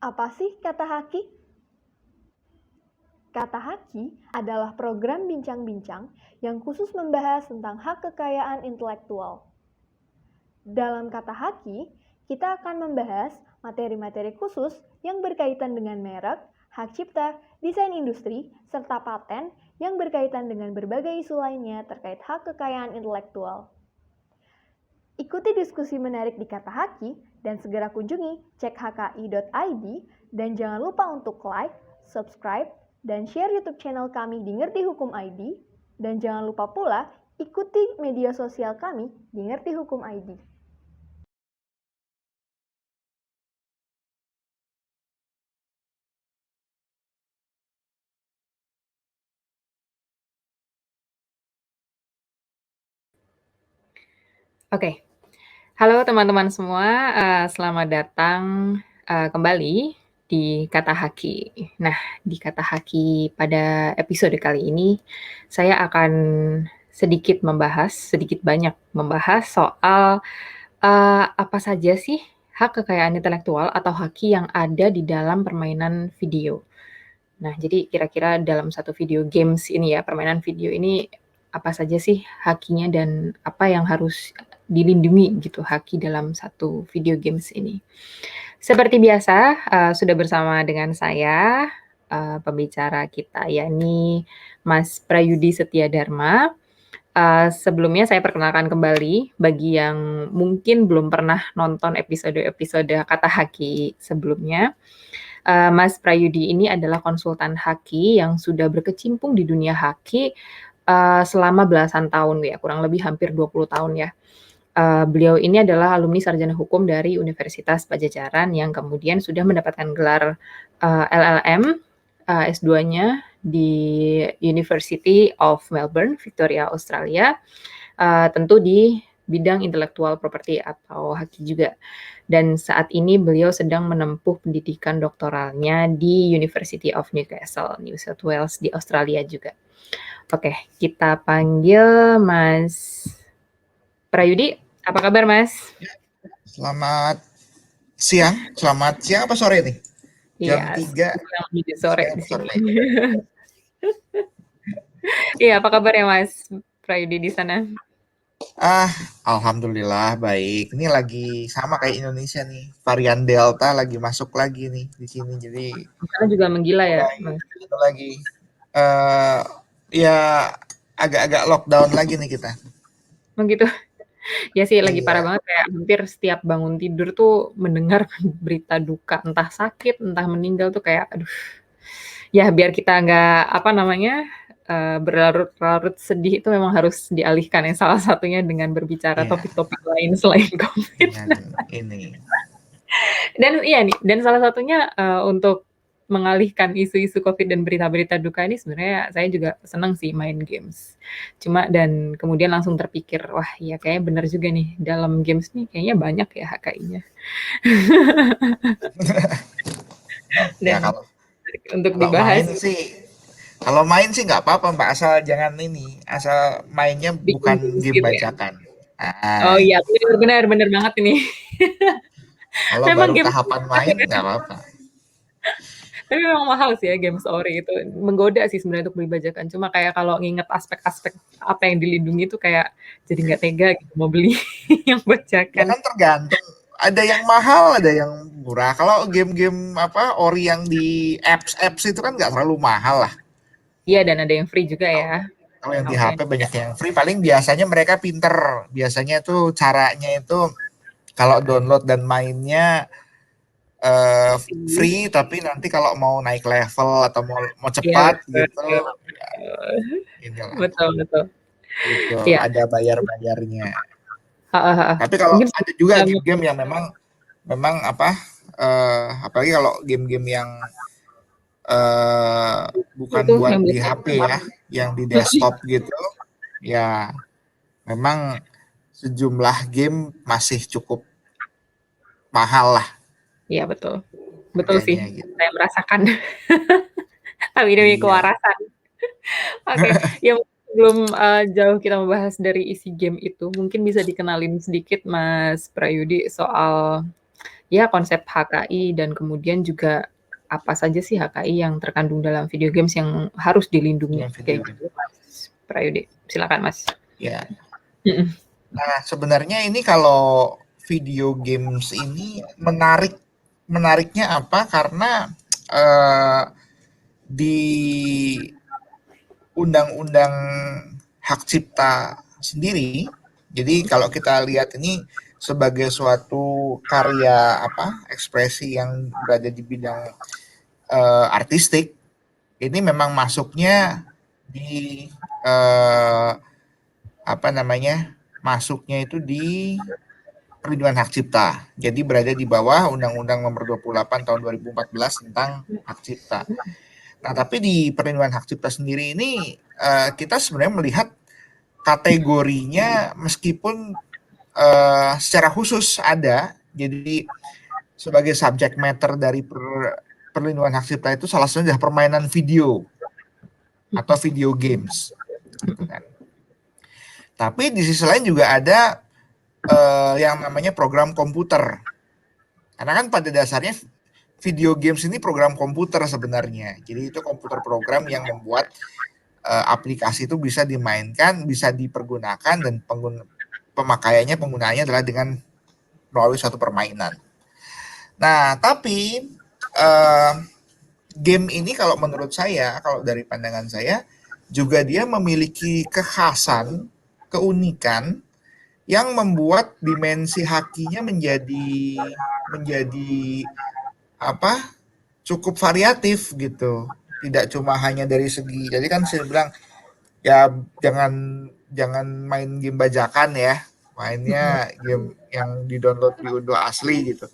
Apa sih kata haki? Kata haki adalah program bincang-bincang yang khusus membahas tentang hak kekayaan intelektual. Dalam kata haki, kita akan membahas materi-materi khusus yang berkaitan dengan merek, hak cipta, desain industri, serta paten yang berkaitan dengan berbagai isu lainnya terkait hak kekayaan intelektual. Ikuti diskusi menarik di Kata Haki dan segera kunjungi cekhki.id dan jangan lupa untuk like, subscribe, dan share YouTube channel kami di Ngerti Hukum ID dan jangan lupa pula ikuti media sosial kami di Ngerti Hukum ID. Oke. Halo teman-teman semua, selamat datang, kembali di Kata Haki. Nah, di Kata Haki pada episode kali ini, saya akan sedikit banyak membahas soal, apa saja sih hak kekayaan intelektual atau haki yang ada di dalam permainan video. Nah, jadi kira-kira dalam satu video games ini ya, permainan video ini, apa saja sih hakinya dan apa yang harus dilindungi gitu haki dalam satu video games ini. Seperti biasa, sudah bersama dengan saya, pembicara kita yakni Mas Prayudi Setiadharma. Sebelumnya saya perkenalkan kembali bagi yang mungkin belum pernah nonton episode-episode Kata Haki sebelumnya. Mas Prayudi ini adalah konsultan haki yang sudah berkecimpung di dunia haki, selama belasan tahun ya, kurang lebih hampir 20 tahun ya. Beliau ini adalah alumni sarjana hukum dari Universitas Padjadjaran yang kemudian sudah mendapatkan gelar, LLM, S2-nya di University of Melbourne, Victoria, Australia, tentu di bidang intellectual property atau haki juga. Dan saat ini beliau sedang menempuh pendidikan doktoralnya di University of Newcastle, New South Wales di Australia juga. Oke, kita panggil Mas Prayudi. Apa kabar, Mas? Selamat siang apa sore nih? Jam Iya, 3 di sore siang di apa sore sini. lagi? Iya, apa kabar ya Mas Prayudi di sana? Alhamdulillah baik. Ini lagi sama kayak Indonesia nih. Varian Delta lagi masuk lagi nih di sini. Jadi Di sana juga menggila ya, mulai Mas? itu lagi eh ya agak-agak lockdown lagi nih kita. Begitu. Ya sih lagi parah Iya, banget kayak hampir setiap bangun tidur tuh mendengar berita duka, entah sakit, entah meninggal tuh kayak aduh. Ya biar kita nggak apa namanya, berlarut-larut sedih itu memang harus dialihkan ya, salah satunya dengan berbicara iya, topik-topik lain selain Covid. dengan ini. Dan iya nih, dan salah satunya, untuk mengalihkan isu-isu Covid dan berita-berita duka ini sebenarnya saya juga senang sih main games. Cuma dan kemudian langsung terpikir, wah iya kayaknya bener juga nih, dalam games nih kayaknya banyak ya HKI-nya. Ya Dan kalau untuk kalau main dibahas sih kalau main sih nggak apa-apa Mbak, asal jangan ini, asal mainnya bikin bukan games game gitu ya. bajakan. Oh Ah, iya, bener banget ini. kalau Memang baru game tahapan main nggak apa-apa. tapi memang mahal sih ya games ori itu, menggoda sih sebenarnya untuk beli bajakan. Cuma kayak kalau nginget aspek-aspek apa yang dilindungi itu kayak jadi nggak tega gitu mau beli yang Ya bajakan. kan tergantung. Ada yang mahal, ada yang murah. Kalau game-game apa ori yang di apps-apps itu kan nggak terlalu mahal lah. Iya dan ada yang free juga Kalau ya. kalau yang di Oke. HP banyak yang free. Paling biasanya mereka pinter. Biasanya tuh caranya itu kalau download dan mainnya free, tapi nanti kalau mau naik level atau mau Iya cepat betul. gitu, ya inilah Betul betul. gitu. Iya. Ada bayar-bayarnya. Heeh heeh. Tapi kalau Mungkin ada juga um, game-game yang memang memang apa apalagi kalau game-game yang bukan itu buat yang di biasa HP ya, yang di desktop gitu, ya memang sejumlah game masih cukup mahal lah Iya betul. Betul sih. harganya gitu. Saya merasakan. Tapi demi Iya. kewarasan. Oke, ya sebelum, jauh kita membahas dari isi game itu, mungkin bisa dikenalin sedikit Mas Prayudi soal ya konsep HKI dan kemudian juga apa saja sih HKI yang terkandung dalam video games yang harus dilindungi Dalam video kayak gitu, Mas Prayudi. Silakan, Mas. Ya. Mhm. Nah, sebenarnya ini kalau video games ini menariknya apa? Karena di undang-undang hak cipta sendiri, jadi kalau kita lihat ini sebagai suatu karya ekspresi yang berada di bidang artistik, ini memang masuknya di masuknya itu di perlindungan hak cipta. Jadi berada di bawah Undang-Undang Nomor 28 Tahun 2014 tentang hak cipta. Nah, tapi di perlindungan hak cipta sendiri ini kita sebenarnya melihat kategorinya meskipun secara khusus ada. Jadi sebagai subject matter dari perlindungan hak cipta itu salah satunya adalah permainan video atau video games, gitu kan. Tapi di sisi lain juga ada yang namanya program komputer. Karena kan pada dasarnya video games ini program komputer sebenarnya. Jadi itu komputer program yang membuat aplikasi itu bisa dimainkan, bisa dipergunakan, dan penggunaannya adalah dengan melalui suatu permainan. Nah, tapi game ini kalau menurut saya, kalau dari pandangan saya, juga dia memiliki kekhasan, keunikan yang membuat dimensi hakinya menjadi cukup variatif gitu. Tidak cuma hanya dari segi, jadi kan saya bilang ya jangan main game bajakan ya, mainnya game yang di-download diunduh asli gitu.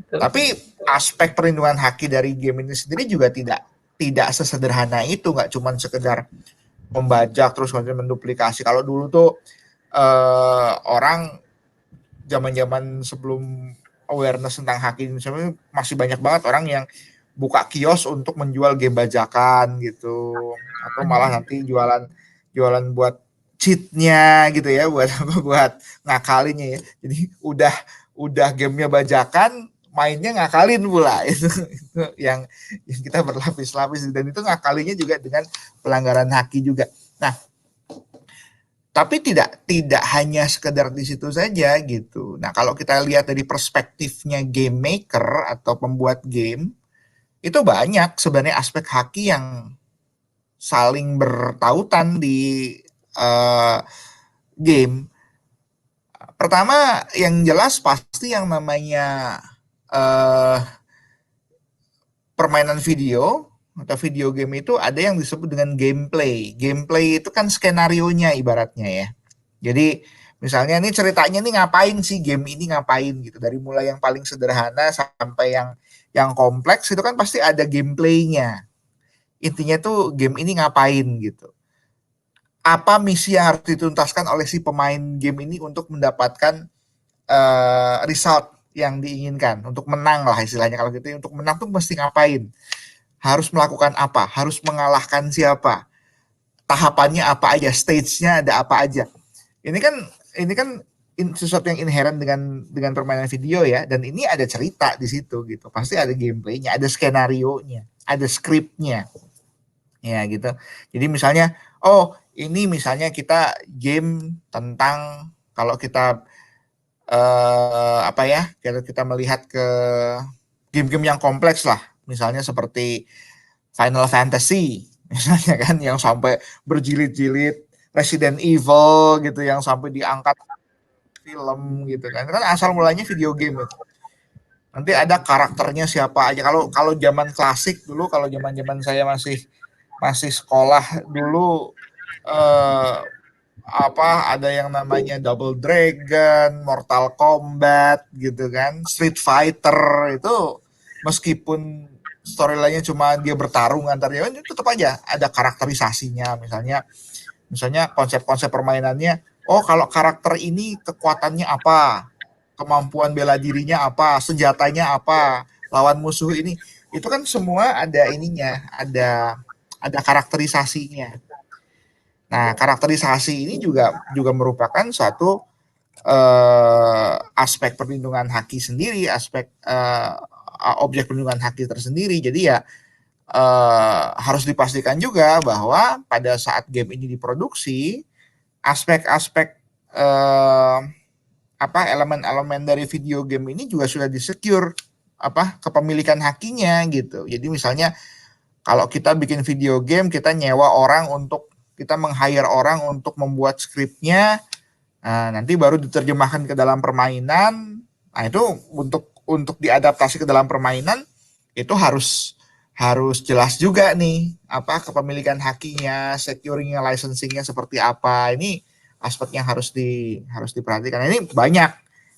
Tapi aspek perlindungan haki dari game ini sendiri juga tidak sesederhana itu, nggak cuma sekedar membajak terus kemudian menduplikasi. Kalau dulu tuh orang zaman-zaman sebelum awareness tentang hak ini masih banyak banget orang yang buka kios untuk menjual game bajakan gitu, atau malah nanti jualan buat cheatnya gitu ya, buat ngakalinnya ya. Jadi udah gamenya bajakan, mainnya ngakalin pula itu yang kita berlapis-lapis, dan itu ngakalinya juga dengan pelanggaran haki juga. Nah, tapi tidak hanya sekedar di situ saja gitu. Nah, kalau kita lihat dari perspektifnya game maker atau pembuat game, itu banyak sebenarnya aspek haki yang saling bertautan di game. Pertama, yang jelas pasti yang namanya permainan video atau video game itu ada yang disebut dengan gameplay. Gameplay itu kan skenarionya ibaratnya ya. Jadi misalnya ini ceritanya nih ngapain sih, game ini ngapain gitu. Dari mulai yang paling sederhana sampai yang kompleks itu kan pasti ada gameplaynya. Intinya tuh game ini ngapain gitu. Apa misi yang harus dituntaskan oleh si pemain game ini untuk mendapatkan result yang diinginkan, untuk menang lah istilahnya. Kalau gitu untuk menang tuh mesti ngapain, harus melakukan apa, harus mengalahkan siapa, tahapannya apa aja, stage-nya ada apa aja. Ini kan sesuatu yang inherent dengan permainan video ya, dan ini ada cerita di situ gitu. Pasti ada gameplaynya, ada skenario-nya, ada skripnya. Ya gitu. Jadi misalnya, ini misalnya kita game tentang, kalau kita kalau kita melihat ke game-game yang kompleks lah, misalnya seperti Final Fantasy misalnya kan, yang sampai berjilid-jilid, Resident Evil gitu yang sampai diangkat film gitu kan asal mulanya video game itu. Nanti ada karakternya siapa aja. Kalau zaman klasik dulu, kalau zaman saya masih sekolah dulu, ada yang namanya Double Dragon, Mortal Kombat gitu kan, Street Fighter itu meskipun storyline-nya cuma dia bertarung antaranya, itu tetap aja ada karakterisasinya. Misalnya konsep-konsep permainannya, kalau karakter ini kekuatannya apa, kemampuan bela dirinya apa, senjatanya apa, lawan musuh ini, itu kan semua ada ininya, ada karakterisasinya. Nah, karakterisasi ini juga merupakan suatu aspek perlindungan haki sendiri, aspek objek perlindungan haki tersendiri. Jadi ya harus dipastikan juga bahwa pada saat game ini diproduksi, aspek-aspek elemen-elemen dari video game ini juga sudah disecure kepemilikan hakinya gitu. Jadi misalnya kalau kita bikin video game, kita nyewa orang untuk kita meng-hire orang untuk membuat skripnya, nanti baru diterjemahkan ke dalam permainan. Nah itu untuk diadaptasi ke dalam permainan itu harus jelas juga nih kepemilikan hakinya, securingnya, licensingnya seperti apa. Ini aspek yang harus diperhatikan. Nah, ini banyak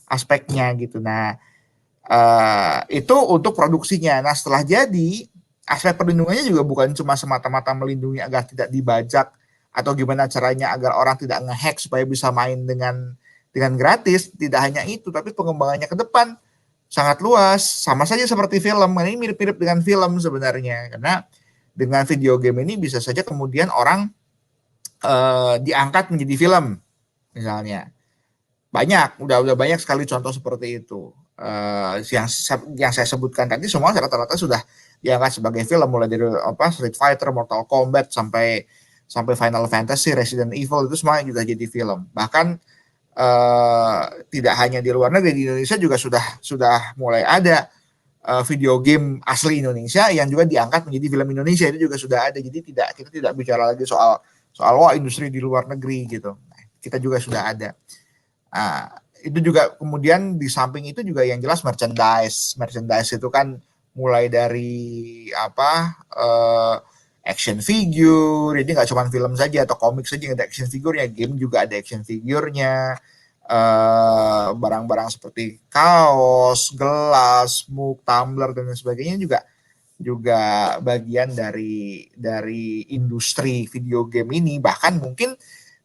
aspeknya gitu. Nah itu untuk produksinya. Nah setelah jadi, aspek perlindungannya juga bukan cuma semata-mata melindungi agar tidak dibajak atau gimana caranya agar orang tidak ngehack supaya bisa main dengan gratis. Tidak hanya itu, tapi pengembangannya ke depan sangat luas. Sama saja seperti film. Ini mirip-mirip dengan film sebenarnya, karena dengan video game ini bisa saja kemudian orang diangkat menjadi film misalnya. Udah banyak sekali contoh seperti itu. Yang saya sebutkan tadi semua rata-rata sudah diangkat sebagai film, mulai dari Street Fighter, Mortal Kombat sampai Final Fantasy, Resident Evil, itu semua juga jadi film. Bahkan tidak hanya di luar negeri, di Indonesia juga sudah mulai ada video game asli Indonesia yang juga diangkat menjadi film Indonesia, itu juga sudah ada. Jadi kita tidak bicara lagi soal industri di luar negeri gitu. Nah, kita juga sudah ada. Itu juga kemudian di samping itu juga yang jelas merchandise itu kan mulai dari action figure, jadi nggak cuma film saja atau komik saja yang ada action figure-nya, game juga ada action figure-nya, barang-barang seperti kaos, gelas, mug, tumbler dan sebagainya juga bagian dari industri video game ini. Bahkan mungkin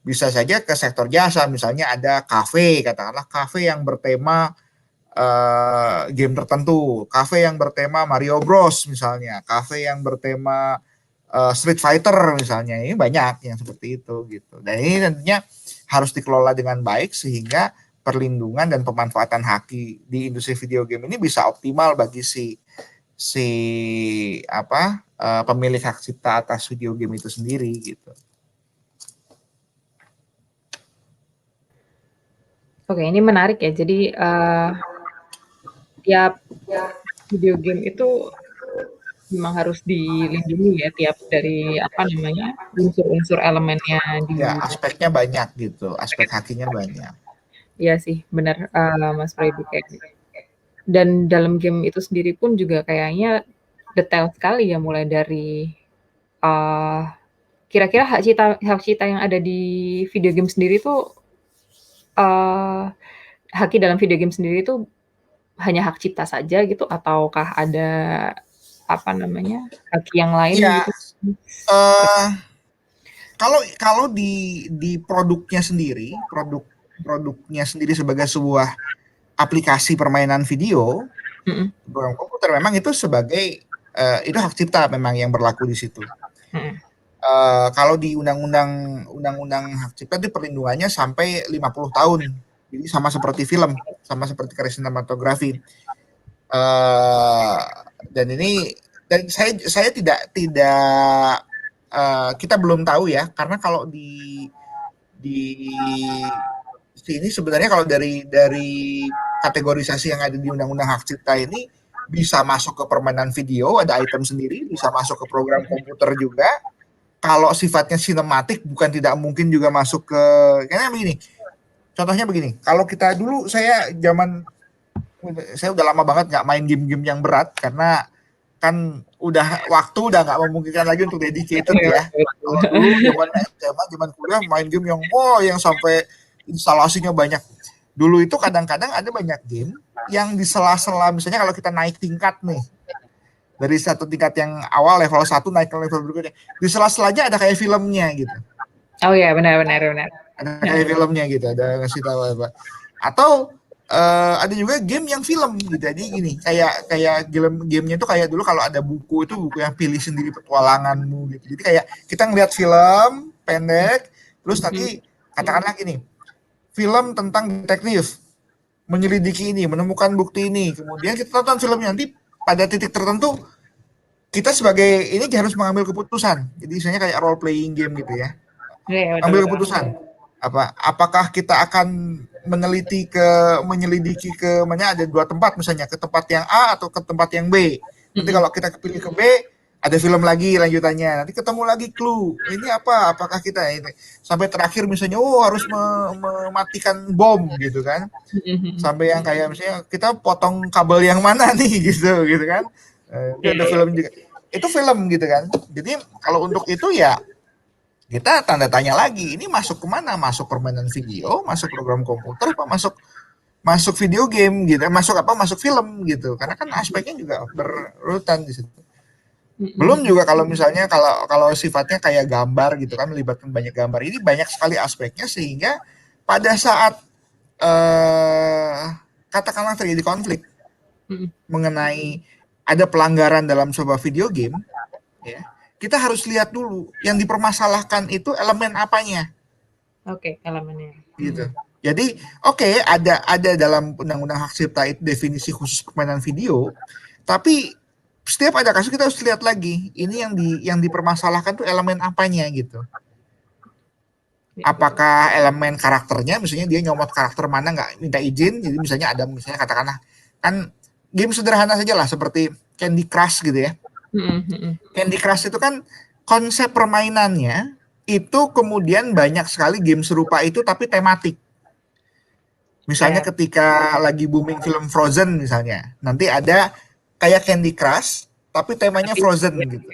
bisa saja ke sektor jasa, misalnya ada katakanlah kafe yang bertema game tertentu, kafe yang bertema Mario Bros misalnya, kafe yang bertema Street Fighter misalnya. Ini banyak yang seperti itu gitu. Dan ini tentunya harus dikelola dengan baik sehingga perlindungan dan pemanfaatan haki di industri video game ini bisa optimal bagi pemilik hak cipta atas video game itu sendiri gitu. Oke, ini menarik ya. Jadi tiap video game itu memang harus dilindungi ya, tiap dari unsur-unsur elemennya di. Ya, aspeknya banyak gitu, aspek hakinya banyak. Iya sih, benar, Mas Freddy, kayak gitu. Dan dalam game itu sendiri pun juga kayaknya detail sekali ya, mulai dari kira-kira hak cipta yang ada di video game sendiri tuh, haki dalam video game sendiri itu hanya hak cipta saja gitu, ataukah ada haki yang lain ya, gitu? Kalau di produknya sendiri sebagai sebuah aplikasi permainan video, program komputer, memang itu sebagai itu hak cipta memang yang berlaku di situ. Kalau di undang-undang hak cipta itu perlindungannya sampai 50 tahun. Jadi sama seperti film, sama seperti karya sinematografi. Dan saya tidak kita belum tahu ya, karena kalau di sini sebenarnya kalau dari kategorisasi yang ada di undang-undang hak cipta ini bisa masuk ke permainan video, ada item sendiri, bisa masuk ke program komputer juga. Kalau sifatnya sinematik bukan tidak mungkin juga masuk ke, karena begini, contohnya begini, kalau kita dulu saya udah lama banget nggak main game-game yang berat karena kan waktu udah nggak memungkinkan lagi untuk dedicated ya. Kalau dulu zaman kuliah main game yang sampai instalasinya banyak. Dulu itu kadang-kadang ada banyak game yang di sela-sela, misalnya kalau kita naik tingkat nih, dari satu tingkat yang awal level 1 naik ke level berikutnya, di sela-selanya ada kayak filmnya gitu. Oh ya, benar. Ada kayak filmnya gitu, ada ngasih tahu apa. Atau ada juga game yang film gitu. Jadi gini, kayak gamenya itu kayak dulu kalau ada buku yang pilih sendiri petualanganmu gitu. Jadi kayak kita ngeliat film pendek, terus nanti katakanlah gini, film tentang detektif menyelidiki ini, menemukan bukti ini, kemudian kita tonton filmnya, nanti pada titik tertentu kita sebagai ini harus mengambil keputusan. Jadi misalnya kayak role playing game gitu ya. Iya, Ambil betul-betul. keputusan. Apakah kita akan menyelidiki ke mana, ada 2 tempat misalnya, ke tempat yang A atau ke tempat yang B. Nanti kalau kita pilih ke B, ada film lagi lanjutannya. Nanti ketemu lagi clue. Ini apa? Apakah kita ini sampai terakhir misalnya harus mematikan bom gitu kan. Sampai yang kayak misalnya kita potong kabel yang mana nih gitu kan. Ada film juga. Itu film gitu kan. Jadi kalau untuk itu ya kita tanda tanya lagi, ini masuk kemana? Masuk permainan video, masuk program komputer, apa masuk video game gitu, masuk film gitu, karena kan aspeknya juga berurutan di situ. Belum juga kalau misalnya kalau sifatnya kayak gambar gitu kan, melibatkan banyak gambar, ini banyak sekali aspeknya, sehingga pada saat katakanlah terjadi konflik mengenai ada pelanggaran dalam sebuah video game, ya, kita harus lihat dulu yang dipermasalahkan itu elemen apanya. Oke, elemennya. Gitu. Jadi ada dalam undang-undang hak cipta itu definisi khusus permainan video, tapi setiap ada kasus kita harus lihat lagi ini yang dipermasalahkan tuh elemen apanya gitu. Apakah elemen karakternya, misalnya dia nyomot karakter mana nggak minta izin, jadi misalnya ada misalnya katakanlah kan game sederhana saja lah seperti Candy Crush gitu ya. Candy Crush itu kan konsep permainannya itu kemudian banyak sekali game serupa itu tapi tematik. Misalnya ketika lagi booming film Frozen misalnya, nanti ada kayak Candy Crush tapi temanya Frozen gitu.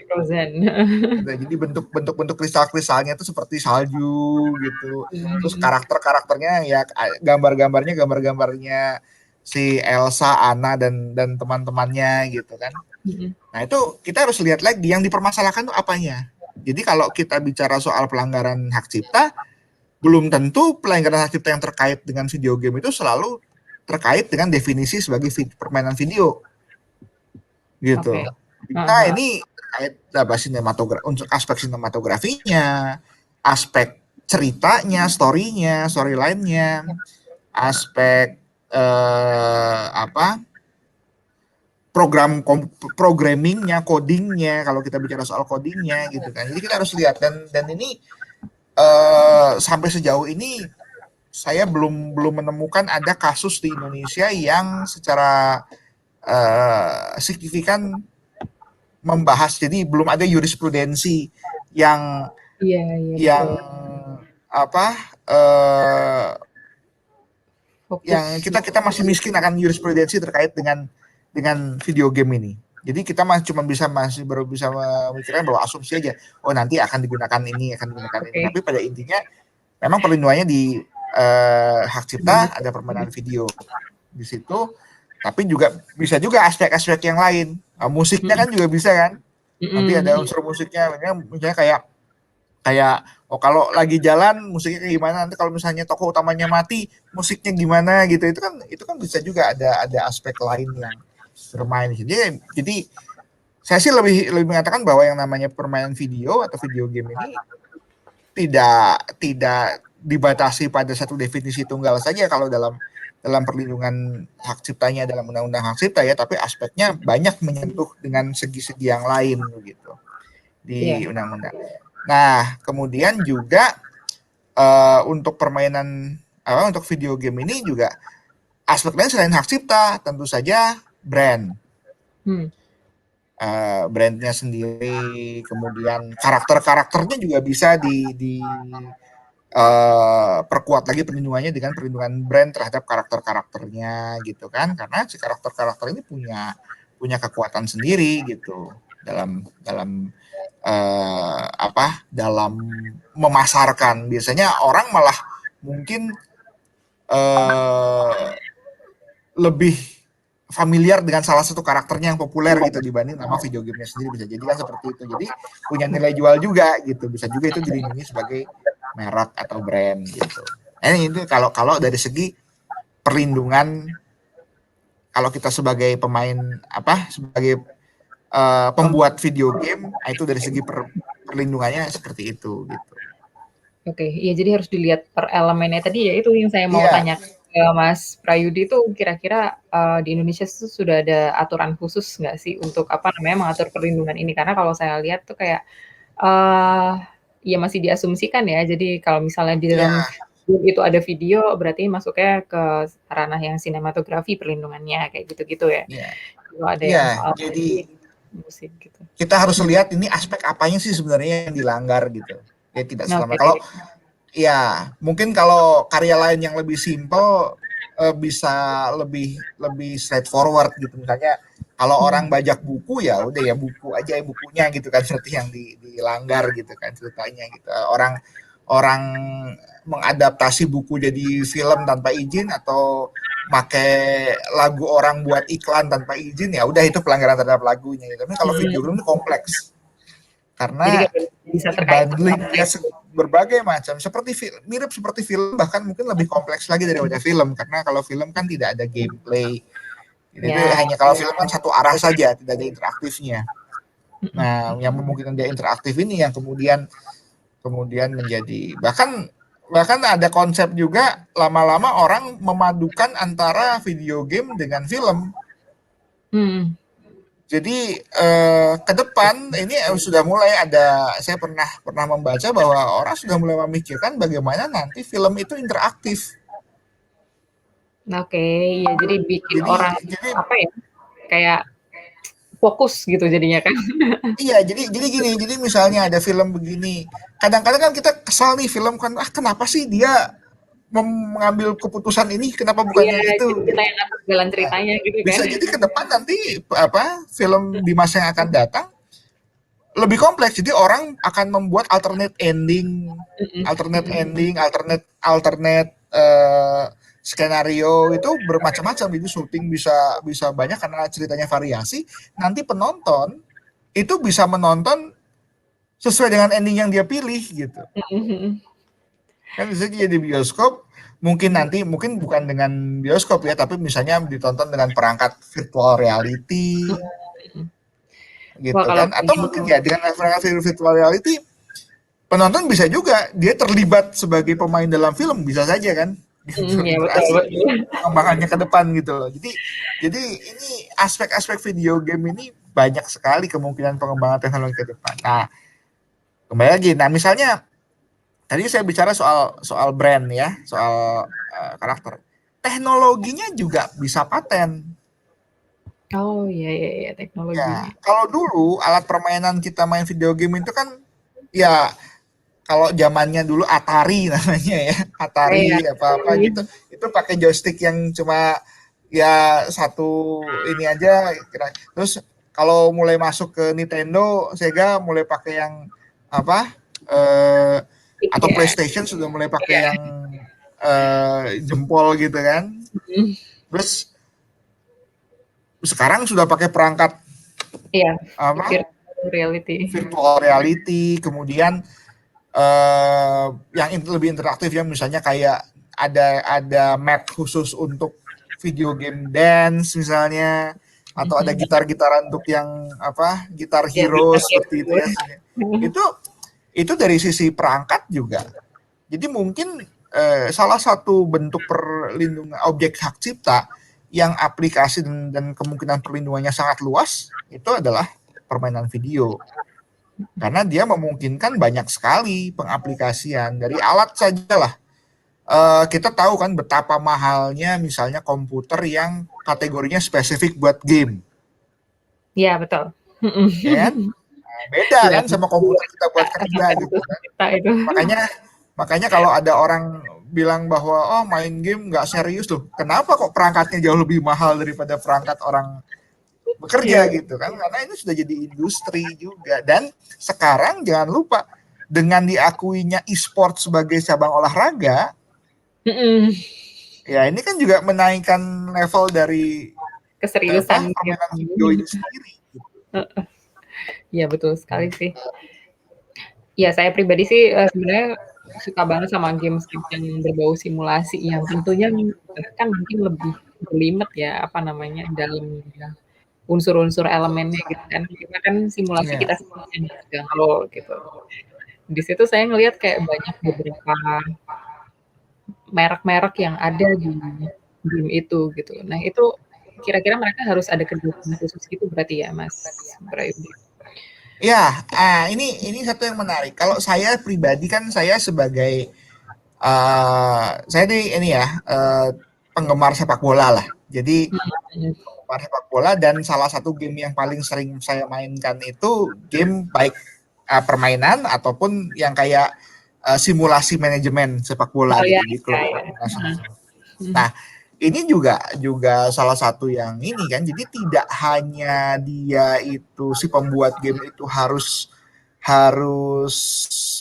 Jadi bentuk kristal-kristalnya itu seperti salju gitu. Terus karakternya ya gambar-gambarnya si Elsa, Anna dan teman-temannya gitu kan. Nah itu kita harus lihat lagi yang dipermasalahkan itu apanya. Jadi kalau kita bicara soal pelanggaran hak cipta, belum tentu pelanggaran hak cipta yang terkait dengan video game itu selalu terkait dengan definisi sebagai permainan video. Gitu. Kita ini terkait untuk aspek sinematografinya, aspek ceritanya, storyline-nya, aspek programmingnya, codingnya, kalau kita bicara soal codingnya gitu kan. Jadi kita harus lihat dan ini sampai sejauh ini saya belum menemukan ada kasus di Indonesia yang secara signifikan membahas. Jadi belum ada jurisprudensi yang yang kita masih miskin akan jurisprudensi terkait dengan video game ini. Jadi kita masih baru bisa memikirkan bahwa asumsi aja, nanti akan digunakan ini. Tapi pada intinya memang perlindungannya di hak cipta, ada permainan video di situ, tapi juga bisa juga aspek-aspek yang lain. Musiknya kan juga bisa kan. Nanti ada unsur musiknya, misalnya kayak kalau lagi jalan musiknya kayak gimana, nanti kalau misalnya tokoh utamanya mati musiknya gimana gitu, itu kan bisa juga ada aspek lain yang bermain. Jadi saya sih lebih mengatakan bahwa yang namanya permainan video atau video game ini tidak dibatasi pada satu definisi tunggal saja kalau dalam perlindungan hak ciptanya dalam undang-undang hak cipta ya, tapi aspeknya banyak menyentuh dengan segi-segi yang lain gitu di undang-undang. Nah, kemudian juga untuk permainan untuk video game ini juga aspek lain selain hak cipta, tentu saja brand. Brandnya sendiri, kemudian karakternya juga bisa perkuat lagi perlindungannya dengan perlindungan brand terhadap karakternya gitu kan, karena si karakter ini punya kekuatan sendiri gitu dalam dalam memasarkan. Biasanya orang malah mungkin lebih familiar dengan salah satu karakternya yang populer gitu dibanding nama video gamenya sendiri, bisa jadi kan seperti itu. Jadi punya nilai jual juga gitu, bisa juga itu dilindungi sebagai merek atau brand gitu. Ini kalau dari segi perlindungan, kalau kita sebagai pemain sebagai pembuat video game, itu dari segi perlindungannya seperti itu gitu. Oke, iya jadi harus dilihat per elemennya tadi ya itu yang saya mau Iya, tanya ke Mas Prayudi itu kira-kira, di Indonesia tuh sudah ada aturan khusus nggak sih untuk apa namanya, mengatur perlindungan ini? Karena kalau saya lihat tuh kayak, eee, ya masih diasumsikan ya, jadi kalau misalnya di iya, dalam game itu ada video, berarti masuknya ke ranah yang sinematografi perlindungannya, kayak gitu-gitu ya. iya, Kalau ada iya. yang soal Jadi musik gitu. kita harus Gim lihat ini aspek apanya sih sebenarnya yang dilanggar gitu. Ya tidak selama Oke. kalau ya mungkin kalau karya lain yang lebih simple bisa lebih lebih straightforward gitu. Misalnya kalau orang Mhm. bajak buku ya udah ya buku aja ya bukunya gitu kan seperti yang dilanggar gitu kan ceritanya gitu. Orang orang mengadaptasi buku jadi film tanpa izin atau make lagu orang buat iklan tanpa izin ya udah itu pelanggaran terhadap lagunya gitu. Tapi kalau video game Mhm. itu kompleks Jadi karena kayak bisa ini bundling terkait-terkait ya gitu. berbagai macam seperti mirip seperti film bahkan mungkin lebih kompleks lagi daripada film karena kalau film kan tidak ada gameplay. Jadi itu Ya, hanya kalau film kan satu arah saja tidak ada interaktifnya. mhm. Nah, yang memungkinkan dia interaktif ini yang kemudian kemudian menjadi bahkan bahkan ada konsep juga lama-lama orang memadukan antara video game dengan film. Mhm. Jadi ke depan ini sudah mulai ada saya pernah pernah membaca bahwa orang sudah mulai memikirkan bagaimana nanti film itu interaktif. Oke, ya jadi bikin Jadi orang, jadi apa ya, kayak fokus gitu jadinya kan. iya jadi gini jadi misalnya ada film begini kadang-kadang kan kita kesal nih film kan ah kenapa sih dia mengambil keputusan ini kenapa bukan Iya, yang itu jadi kita gitu. yang ngatur jalan Nah, ceritanya gitu kan. bisa jadi ke depan nanti apa film di masa yang akan datang lebih kompleks. Jadi orang akan membuat Mhm, mhm. alternate alternate skenario itu bermacam-macam. Itu syuting bisa bisa banyak karena ceritanya variasi. Nanti penonton itu bisa menonton sesuai dengan ending yang dia pilih gitu. Mhm, mhm. Kan bisa jadi bioskop mungkin nanti mungkin bukan dengan bioskop ya tapi misalnya ditonton dengan perangkat virtual reality Mhm. Wah, gitu kalau kan kayak atau gitu mungkin ya dengan perangkat virtual reality penonton bisa juga dia terlibat sebagai pemain dalam film bisa saja kan gitu ya betul interaksi betul. pengembangannya ke depan gitu loh jadi ini aspek-aspek video game ini banyak sekali kemungkinan pengembangan teknologi ke depan. Nah kembali lagi nah misalnya tadi saya bicara soal soal brand ya soal karakter teknologinya juga bisa paten. Oh, iya iya iya, teknologinya. Ya kalau dulu alat permainan kita main video game itu kan ya kalau zamannya dulu Atari namanya ya, Iya, Atari apa-apa gitu, itu pakai joystick yang cuma ya satu ini aja kira. Terus kalau mulai masuk ke Nintendo, Sega mulai pakai yang apa? eh atau ya. PlayStation sudah mulai pakai Iya. yang jempol gitu kan. Mhm. Terus sekarang sudah pakai perangkat Iya, apa? virtual reality. Virtual reality, kemudian yang lebih interaktif ya misalnya kayak ada map khusus untuk video game dance misalnya atau ada Mhm. gitar-gitaran untuk yang apa gitar Iya, hero gitar kayak seperti gitu. itu ya itu itu dari sisi perangkat juga jadi mungkin salah satu bentuk perlindungan objek hak cipta yang aplikasi dan kemungkinan perlindungannya sangat luas itu adalah permainan video karena dia memungkinkan banyak sekali pengaplikasian dari alat saja lah. Kita tahu kan betapa mahalnya misalnya komputer yang kategorinya spesifik buat game, Iya, betul. Mhm. ya kan? Nah, beda Iya, kan sama komputer kita buat kerja sampai gitu kan. 100 juta itu. Makanya makanya kalau ada orang bilang bahwa oh main game nggak serius loh, kenapa kok perangkatnya jauh lebih mahal daripada perangkat orang bekerja Iya. gitu kan? Karena ini sudah jadi industri juga dan sekarang jangan lupa dengan diakuinya e-sport sebagai cabang olahraga, Mhm. ya ini kan juga menaikkan level dari apa Keseriusan permainan video game. ini sendiri. Heeh. Iya, betul sekali sih. Ya, saya pribadi sih, sebenarnya suka banget sama games-games yang berbau simulasi yang tentunya bahkan mungkin lebih berlimet ya, apa namanya, dalamnya unsur-unsur elemennya gitu kan, karena kan simulasi Iya, kita sendiri yang galau gitu. Di situ saya ngelihat kayak banyak beberapa merek-merek yang ada di game itu gitu. Nah itu kira-kira mereka harus ada kerjasama khusus gitu berarti ya Mas Brayudi? Ya, ini satu yang menarik. Kalau saya pribadi kan saya sebagai saya ini ya penggemar sepak bola lah. Jadi Hmm. penggemar sepak bola dan salah satu game yang paling sering saya mainkan itu game baik permainan ataupun yang kayak simulasi manajemen sepak bola Oh gitu ya, di ya, klub ya. nasional. Hmm. Nah, ini juga salah satu yang ini kan. Jadi tidak hanya dia itu si pembuat game itu harus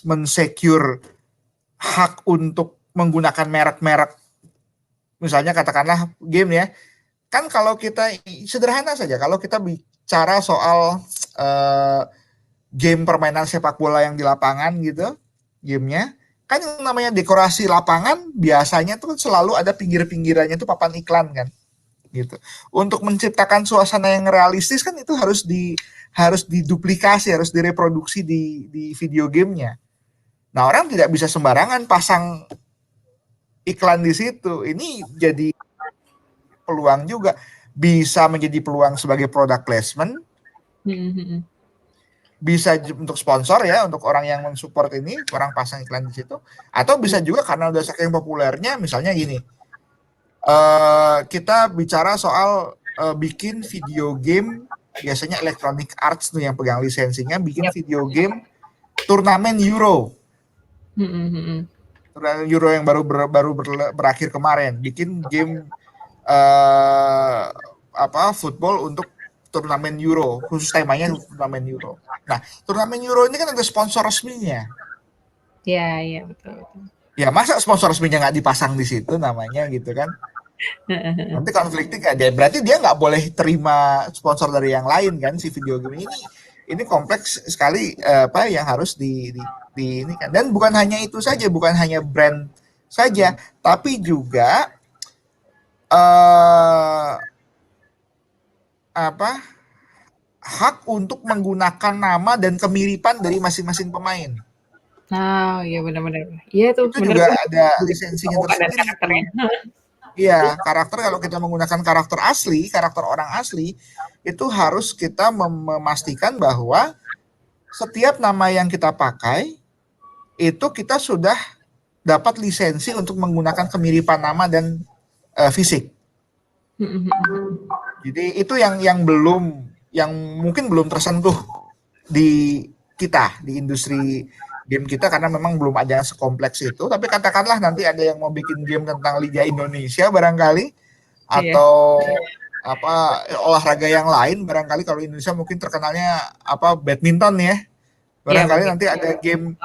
mensecure hak untuk menggunakan merek-merek, misalnya katakanlah game ya. Kan kalau kita sederhana saja, kalau kita bicara soal uh, game permainan sepak bola yang di lapangan gitu, gamenya kan yang namanya dekorasi lapangan biasanya tuh selalu ada pinggir-pinggirannya tuh papan iklan kan gitu. Untuk menciptakan suasana yang realistis kan itu harus diduplikasi, harus direproduksi di video gamenya. Nah, orang tidak bisa sembarangan pasang iklan di situ. Ini jadi peluang juga, bisa menjadi peluang sebagai product placement, Hmm. bisa untuk sponsor ya, untuk orang yang mensupport ini, orang pasang iklan di situ, atau bisa juga karena udah saking populernya, misalnya gini, kita bicara soal bikin video game, biasanya Electronic Arts tuh yang pegang lisensinya, bikin Yap. video game turnamen Euro. Hmm. Turnamen Euro yang baru berakhir kemarin, bikin game football untuk turnamen Euro, khusus temanya turnamen Euro. Nah, turnamen Euro ini kan ada sponsor resminya. Ya, ya betul. Ya, masa sponsor resminya nggak dipasang di situ namanya gitu kan? Nanti konfliknya nggak dia, berarti dia nggak boleh terima sponsor dari yang lain kan, si video game ini. Ini kompleks sekali yang harus di ini kan. Dan bukan hanya itu saja, bukan hanya brand saja, tapi juga hak untuk menggunakan nama dan kemiripan dari masing-masing pemain. Nah, iya benar-benar. Iya tuh, Itu benar juga tuh. ada lisensinya Muka dan tersendiri itu. karakternya. Iya, karakter kalau kita menggunakan karakter asli, karakter orang asli, itu harus kita memastikan bahwa setiap nama yang kita pakai itu kita sudah dapat lisensi untuk menggunakan kemiripan nama dan fisik. Jadi itu yang mungkin belum tersentuh di kita, di industri game kita, karena memang belum ada yang sekompleks itu. Tapi katakanlah nanti ada yang mau bikin game tentang Liga Indonesia barangkali, atau olahraga yang lain barangkali. Kalau Indonesia mungkin terkenalnya badminton ya. Barangkali nanti ada game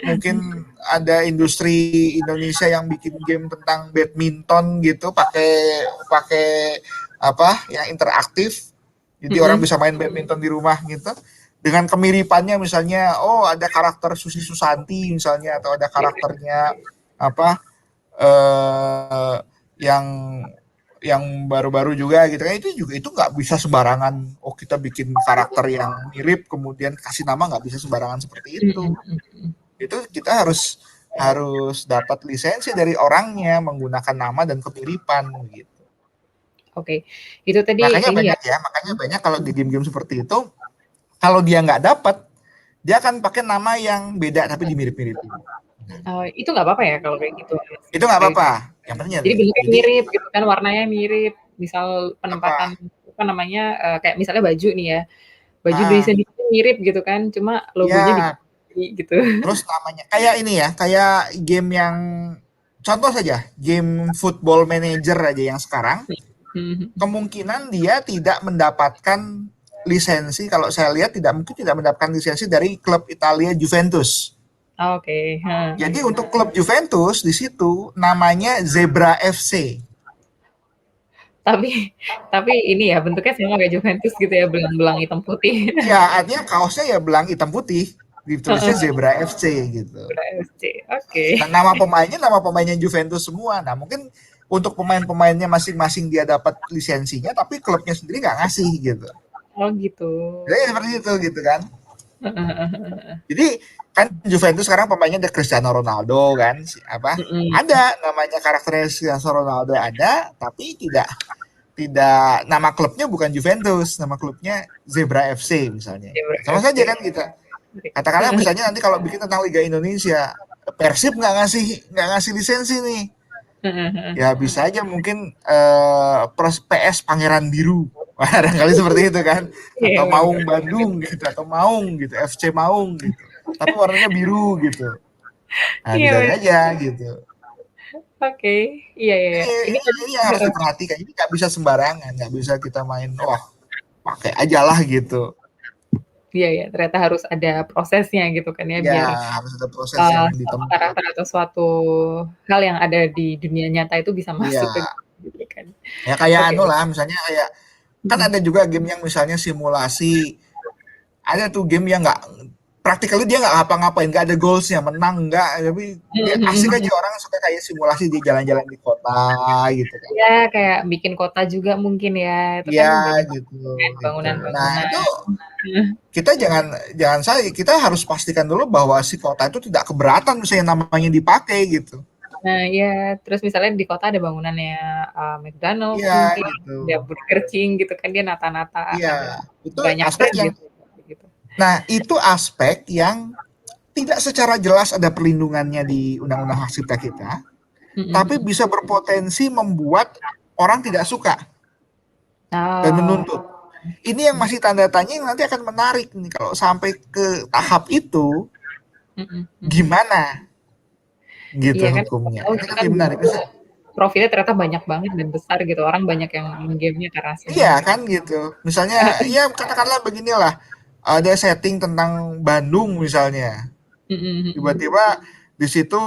mungkin ada industri Indonesia yang bikin game tentang badminton gitu, pakai yang interaktif. Jadi orang bisa main badminton di rumah gitu. Dengan kemiripannya misalnya, ada karakter Susi Susanti misalnya, atau ada karakternya yang baru-baru juga gitu kan. Itu nggak bisa sembarangan, kita bikin karakter yang mirip kemudian kasih nama, nggak bisa sembarangan seperti itu. Itu kita harus dapat lisensi dari orangnya menggunakan nama dan kemiripan gitu. Oke, itu tadi Makanya ini banyak kalau di game-game seperti itu, kalau dia nggak dapat, dia akan pakai nama yang beda tapi dimirip-miripin. Itu nggak apa-apa ya kalau kayak gitu? Itu nggak apa-apa. Yang penting jadi bentuknya mirip gitu kan, warnanya mirip. Misal penempatan kayak misalnya baju nih ya, baju desain mirip gitu kan, cuma logonya gitu. Terus namanya kayak ini ya, kayak game yang contoh saja, game Football Manager aja yang sekarang, kemungkinan dia tidak mendapatkan lisensi. Kalau saya lihat tidak mendapatkan lisensi dari klub Italia Juventus. Oke. Jadi untuk klub Juventus di situ namanya Zebra FC. Tapi ini ya bentuknya sama kayak Juventus gitu ya, belang-belang hitam putih. Ya, artinya kaosnya ya belang hitam putih, ditulisnya Zebra FC gitu. Zebra FC. Oke. Nah, nama pemainnya Juventus semua. Nah, mungkin untuk pemain-pemainnya masing-masing dia dapat lisensinya, tapi klubnya sendiri nggak ngasih gitu. Oh gitu. Jadi seperti itu gitu kan. Jadi kan Juventus sekarang pemainnya ada Cristiano Ronaldo kan, ada namanya karakternya Cristiano Ronaldo ada, tapi tidak nama klubnya bukan Juventus, nama klubnya Zebra FC misalnya. Sama saja kan kita. Katakanlah misalnya nanti kalau bikin tentang Liga Indonesia, Persib nggak ngasih lisensi nih. Ya bisa aja mungkin PS Pangeran Biru. Barangkali seperti itu kan. Atau Maung Bandung gitu, atau Maung gitu, FC Maung gitu. Tapi warnanya biru gitu. Nah, bisa aja gitu. Oke, iya. Ini yang harus diperhatikan. Ini nggak bisa sembarangan, nggak bisa kita main, pakai aja lah gitu. Iya, ternyata harus ada prosesnya gitu kan ya, biar harus ada proses yang ditempuh. karakter atau suatu hal yang ada di dunia nyata itu bisa masuk ke gitu kan. Ya kayak misalnya kayak kan ada juga game yang misalnya simulasi, ada tuh game yang nggak practically dia nggak ngapa-ngapain, nggak ada goalsnya, menang nggak, tapi dia asik aja, orang suka kayak simulasi di jalan-jalan di kota gitu kan. Ya kayak bikin kota juga mungkin ya, itu kan gitu. Bangunan-bangunan. Nah itu kita kita harus pastikan dulu bahwa si kota itu tidak keberatan misalnya namanya dipakai gitu. Nah ya, terus misalnya di kota ada bangunannya McDonald's mungkin, gitu. ada Burger King gitu kan, dia nata-nata itu banyak aspek yang gitu. Nah itu aspek yang tidak secara jelas ada perlindungannya di Undang-Undang Hak Cipta kita, tapi bisa berpotensi membuat orang tidak suka dan menuntut. Ini yang masih tanda tanya, yang nanti akan menarik nih kalau sampai ke tahap itu, gimana gitu hukumnya. Itu kan menarik. Profilnya ternyata banyak banget dan besar gitu, orang banyak yang main gamenya karena kan gitu. Misalnya ya katakanlah beginilah, ada setting tentang Bandung misalnya, tiba-tiba di situ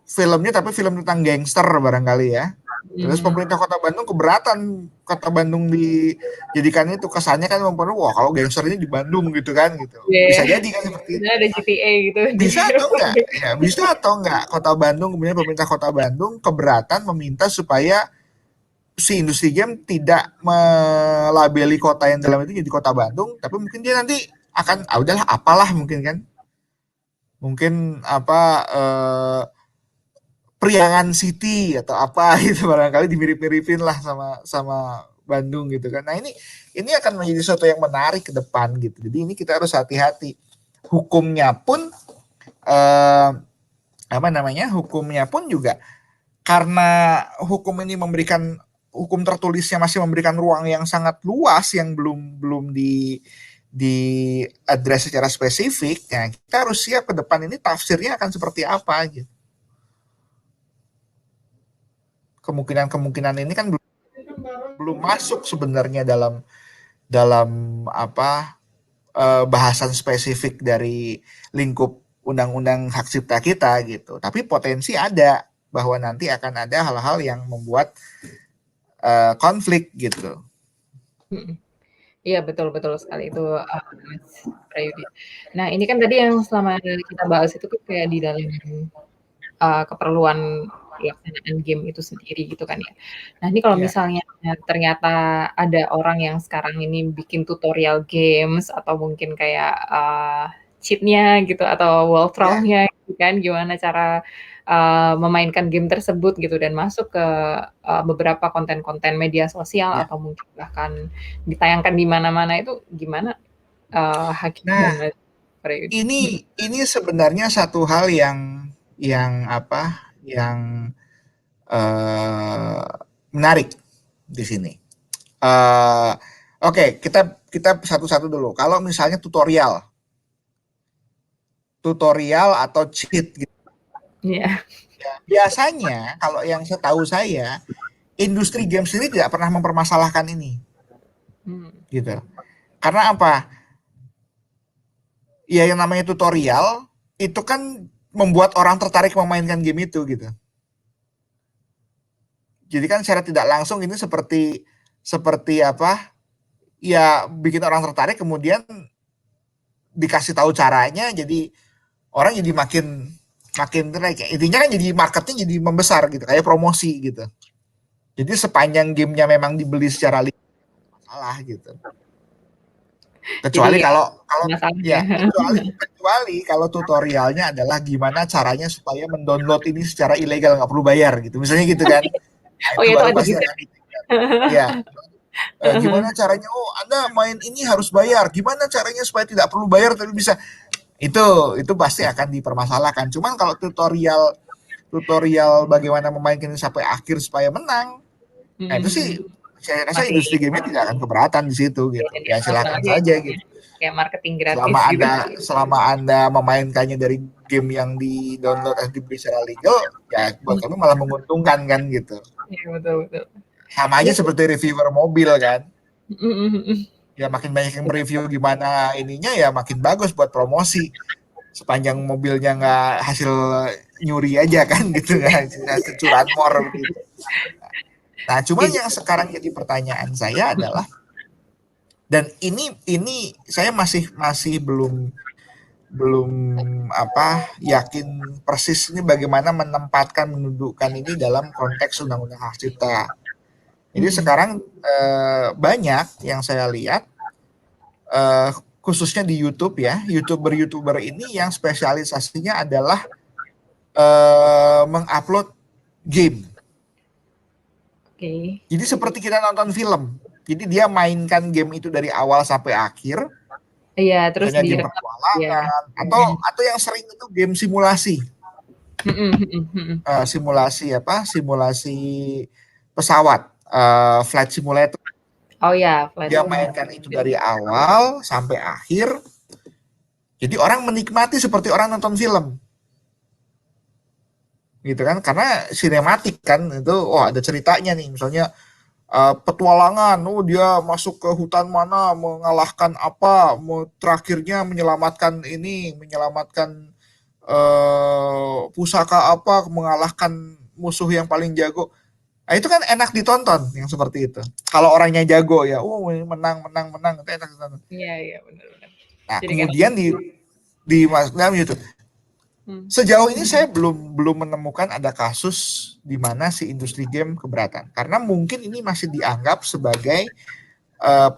filmnya tapi film tentang gangster barangkali ya. Terus pemerintah Kota Bandung keberatan, Kota Bandung dijadikan itu, kesannya kan wah kalau gangster ini di Bandung gitu kan gitu. Bisa jadi kan seperti itu. Ada GTA gitu. Bisa atau enggak? Ya, bisa atau enggak Kota Bandung, kemudian pemerintah Kota Bandung keberatan meminta supaya si industri game tidak melabeli kota yang dalam itu jadi Kota Bandung, tapi mungkin dia nanti akan udahlah apalah mungkin kan. Mungkin Priangan City atau apa gitu, barangkali dimirip-miripin lah sama Bandung gitu kan. Nah ini akan menjadi sesuatu yang menarik ke depan gitu. Jadi ini kita harus hati-hati. Hukumnya pun hukumnya pun juga karena hukum ini memberikan, hukum tertulisnya masih memberikan ruang yang sangat luas yang belum di address secara spesifik. Nah, kita harus siap ke depan ini tafsirnya akan seperti apa gitu. Kemungkinan ini kan belum masuk sebenarnya dalam bahasan spesifik dari lingkup undang-undang hak cipta kita gitu. Tapi potensi ada bahwa nanti akan ada hal-hal yang membuat konflik gitu. Iya betul sekali itu, Mas Prayudi. Nah ini kan tadi yang selama kita bahas itu kan kayak di dalam keperluan pelaksanaan game itu sendiri gitu kan ya. Nah ini kalau misalnya ternyata ada orang yang sekarang ini bikin tutorial games atau mungkin kayak cheat-nya gitu atau walkthrough-nya gitu kan, gimana cara memainkan game tersebut gitu dan masuk ke beberapa konten-konten media sosial atau mungkin bahkan ditayangkan di mana-mana, itu gimana hakimnya? Ini sebenarnya satu hal yang menarik di sini. Oke, kita satu-satu dulu. Kalau misalnya tutorial atau cheat gitu. Biasanya kalau yang setahu saya, industri game sendiri tidak pernah mempermasalahkan ini. Gitu. Karena apa? Ya yang namanya tutorial itu kan membuat orang tertarik memainkan game itu gitu. Jadi kan secara tidak langsung ini seperti apa? Ya bikin orang tertarik, kemudian dikasih tahu caranya, jadi orang jadi makin tertarik. Intinya kan jadi marketnya jadi membesar gitu, kayak promosi gitu. Jadi sepanjang gamenya memang dibeli secara legal, masalah gitu. Kecuali Jadi ya kalau masalahnya. kecuali kalau tutorialnya adalah gimana caranya supaya mendownload ini secara ilegal nggak perlu bayar gitu. Misalnya gitu kan. Nah, Oh itu ya itu baru ada pasti juga. akan ditinggal. Iya. Gimana caranya? Oh, Anda main ini harus bayar. Gimana caranya supaya tidak perlu bayar tapi bisa? Itu pasti akan dipermasalahkan. Cuman kalau tutorial tutorial bagaimana memainkan ini sampai akhir supaya menang, nah itu sih saya rasa Masih industri game tidak akan keberatan di situ ya, gitu. dan Ya diakal-akal silakan aja saja ya. gitu. Kayak marketing gratis Selama gitu. Anda memainkannya dari game yang di-download dan dibeli secara legal, ya buat kami malah menguntungkan kan gitu. Iya betul. Sama aja Iya sih. seperti reviewer mobil kan. Mm-mm. Ya makin banyak yang mereview gimana ininya ya makin bagus buat promosi. Sepanjang mobilnya nggak hasil nyuri aja kan gitu, nggak hasil curanmor begitu. Nah, cuman yang sekarang jadi pertanyaan saya adalah, dan ini saya masih belum belum yakin persis ini bagaimana menundukkan ini dalam konteks undang-undang hak cipta. Jadi sekarang banyak yang saya lihat eh, khususnya di YouTube ya, YouTuber ini yang spesialisasinya adalah mengupload game. Oke. Jadi seperti kita nonton film. Jadi dia mainkan game itu dari awal sampai akhir. Iya, terus Misalnya game direkam ya. petualangan atau yang sering itu game simulasi. Simulasi pesawat, flight simulator. Oh ya, flight Dia simulator. mainkan itu dari awal sampai akhir. Jadi orang menikmati seperti orang nonton film. Gitu kan? Karena sinematik kan itu, ada ceritanya nih, misalnya petualangan, dia masuk ke hutan mana, mengalahkan apa, terakhirnya menyelamatkan pusaka apa, mengalahkan musuh yang paling jago. Nah, itu kan enak ditonton yang seperti itu. Kalau orangnya jago ya, menang, itu enak ditonton. Iya, benar. Nah, Jadi kayak kemudian di dalam YouTube, sejauh ini saya belum menemukan ada kasus di mana si industri game keberatan. Karena mungkin ini masih dianggap sebagai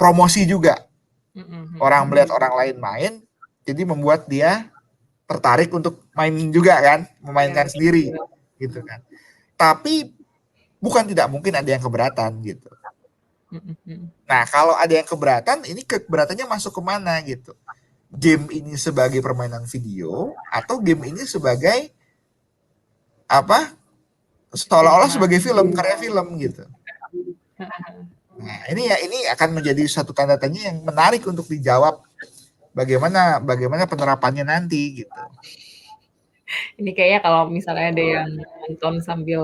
promosi juga. Orang melihat orang lain main, jadi membuat dia tertarik untuk main juga kan, memainkan sendiri gitu kan. Tapi bukan tidak mungkin ada yang keberatan gitu. Nah, kalau ada yang keberatan, ini keberatannya masuk kemana gitu? Game ini sebagai permainan video atau game ini sebagai apa? Seolah-olah sebagai karya film gitu. Nah, ini akan menjadi satu tanda tanya yang menarik untuk dijawab, bagaimana penerapannya nanti gitu. Ini kayaknya kalau misalnya ada yang nonton sambil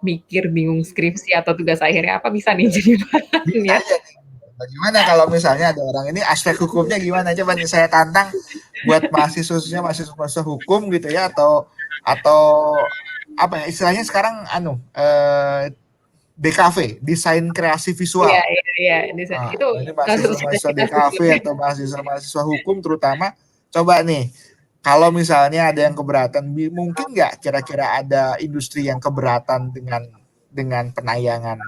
mikir bingung skripsi atau tugas akhirnya apa bisa nih jadi bahan Bisa ya. aja nih. Bagaimana kalau misalnya ada orang ini aspek hukumnya gimana? Coba nih saya tantang buat mahasiswa hukum gitu ya, atau apa ya istilahnya sekarang DKV, desain kreasi visual. Iya. Itu Ini kasus mahasiswa cita-cita sih DKV sebenarnya. atau mahasiswa hukum terutama, coba nih kalau misalnya ada yang keberatan, mungkin nggak kira-kira ada industri yang keberatan dengan penayangan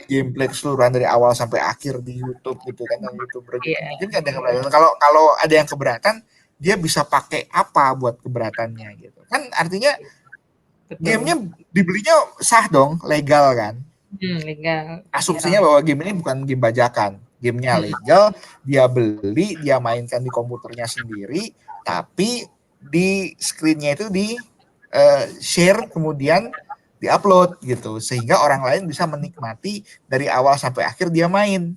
gameplay keseluruhan dari awal sampai akhir di YouTube gitu kan, yang YouTuber gitu. Mungkin ada yang keberatan. Kalau ada yang keberatan, dia bisa pakai apa buat keberatannya gitu kan, artinya gamenya dibelinya sah dong, legal kan. Legal. Asumsinya bahwa game ini bukan game bajakan, gamenya legal, dia beli, dia mainkan di komputernya sendiri, tapi di screen-nya itu di share kemudian diupload gitu, sehingga orang lain bisa menikmati dari awal sampai akhir dia main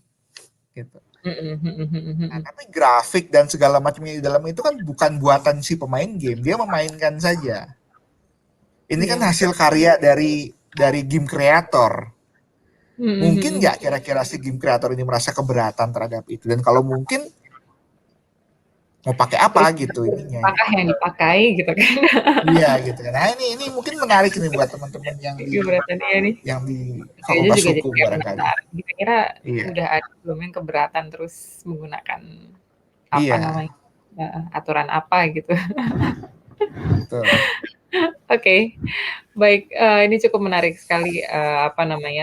gitu. Nah, tapi grafik dan segala macamnya di dalam itu kan bukan buatan si pemain game, dia memainkan saja. Ini kan hasil karya dari game creator. Mungkin nggak kira-kira si game creator ini merasa keberatan terhadap itu? Dan kalau mungkin, mau pakai apa gitu ininya? Apakah yang dipakai gitu kan? Iya gitu. Nah ini mungkin menarik nih buat teman-teman yang di Fakultas Hukum barangkali. Kira-kira udah ada belum yang keberatan terus menggunakan apa namanya aturan apa gitu? Betul. Oke, baik. Ini cukup menarik sekali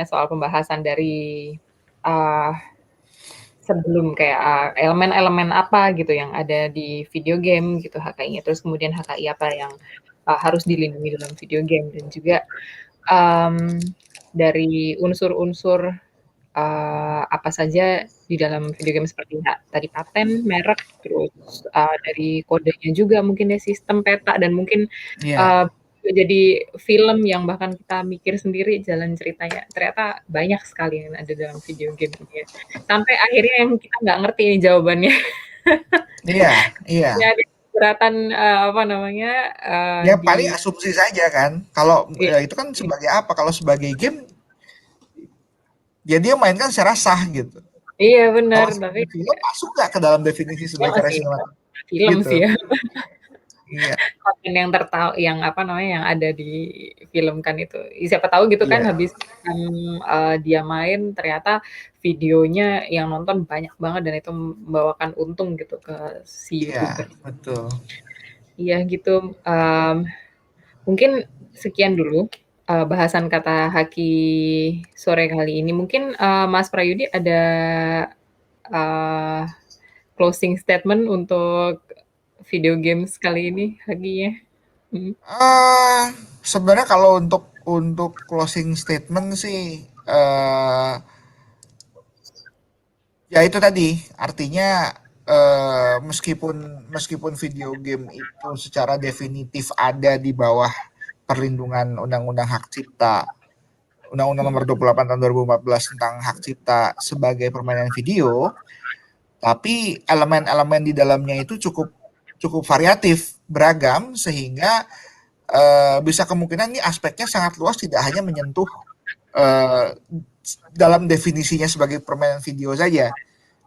soal pembahasan dari sebelum kayak elemen-elemen apa gitu yang ada di video game gitu HKI-nya, terus kemudian HKI apa yang harus dilindungi dalam video game, dan juga dari unsur-unsur apa saja di dalam video game seperti tadi paten, merek, terus dari kodenya juga mungkin ya, sistem peta, dan mungkin Iya. jadi film yang bahkan kita mikir sendiri jalan ceritanya. Ternyata banyak sekali yang ada dalam video game ini ya. Sampai akhirnya yang kita nggak ngerti nih jawabannya. Iya, iya. Ya, ada keberatan apa namanya Ya paling di asumsi saja kan. Kalau iya, itu kan sebagai apa? Kalau sebagai game, ya dia mainkan secara sah gitu. iya benar, Kalau tapi sebagai film masuk nggak ke dalam definisi ya sebagai karya masih sinematik film gitu. sih ya. Iya, Konten yang yang apa namanya, yang ada di film kan itu. Siapa tahu gitu kan iya, habis dia main ternyata videonya yang nonton banyak banget dan itu membawakan untung gitu ke si iya, YouTuber. betul. Iya gitu, mungkin sekian dulu bahasan kata Haki sore kali ini. Mungkin Mas Prayudi ada closing statement untuk video games kali ini, Hakinya? Eh, sebenarnya kalau untuk closing statement sih, ya itu tadi, artinya meskipun meskipun video game itu secara definitif ada di bawah perlindungan Undang-Undang Hak Cipta, Undang-Undang Nomor 28 Tahun 2014 tentang Hak Cipta sebagai permainan video, tapi elemen-elemen di dalamnya itu cukup cukup variatif, beragam, sehingga bisa kemungkinan ini aspeknya sangat luas, tidak hanya menyentuh eh, dalam definisinya sebagai permainan video saja.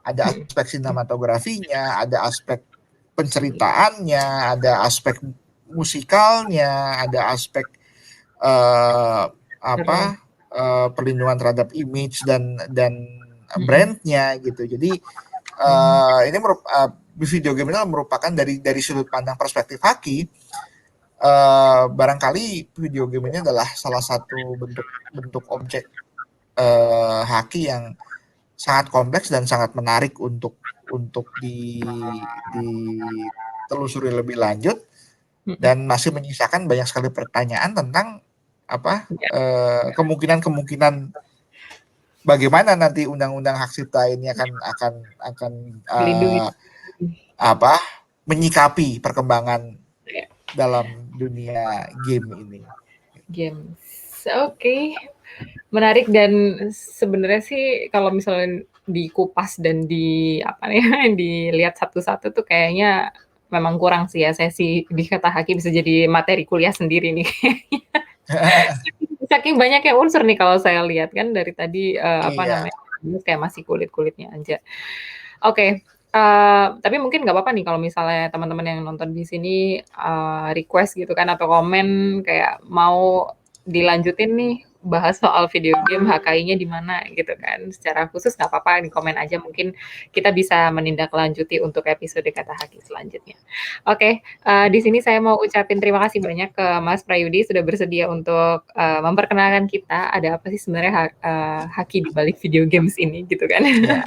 Ada aspek sinematografinya, ada aspek penceritaannya, ada aspek musikalnya, ada aspek eh, apa perlindungan terhadap image dan brandnya gitu. Jadi ini video game ini merupakan dari sudut pandang perspektif Haki, barangkali video game ini adalah salah satu bentuk bentuk objek Haki yang sangat kompleks dan sangat menarik untuk ditelusuri lebih lanjut, dan masih menyisakan banyak sekali pertanyaan tentang apa kemungkinan bagaimana nanti undang-undang hak cipta ini akan Melindungi apa menyikapi perkembangan ya, dalam dunia game ini. games. Oke. Menarik, dan sebenarnya sih kalau misalnya dikupas dan apa ya, dilihat satu-satu tuh kayaknya memang kurang sih ya, sesi di kata Haki bisa jadi materi kuliah sendiri nih. Saking banyaknya unsur nih kalau saya lihat kan dari tadi apa Iya. namanya, kayak masih kulit-kulitnya aja. Oke, tapi mungkin nggak apa-apa nih kalau misalnya teman-teman yang nonton di sini request gitu kan atau komen kayak mau dilanjutin nih bahas soal video game HKI-nya di mana gitu kan. Secara khusus nggak apa-apa, di komen aja, mungkin kita bisa menindaklanjuti untuk episode kata Haki selanjutnya. Oke, di sini saya mau ucapin terima kasih banyak ke Mas Prayudi sudah bersedia untuk memperkenalkan kita ada apa sih sebenarnya Haki di balik video games ini gitu kan. Ya.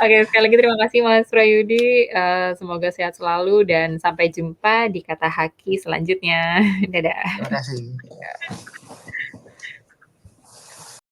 Oke, sekali lagi terima kasih Mas Prayudi. Semoga sehat selalu dan sampai jumpa di kata Haki selanjutnya. Dadah. Terima kasih. Ya.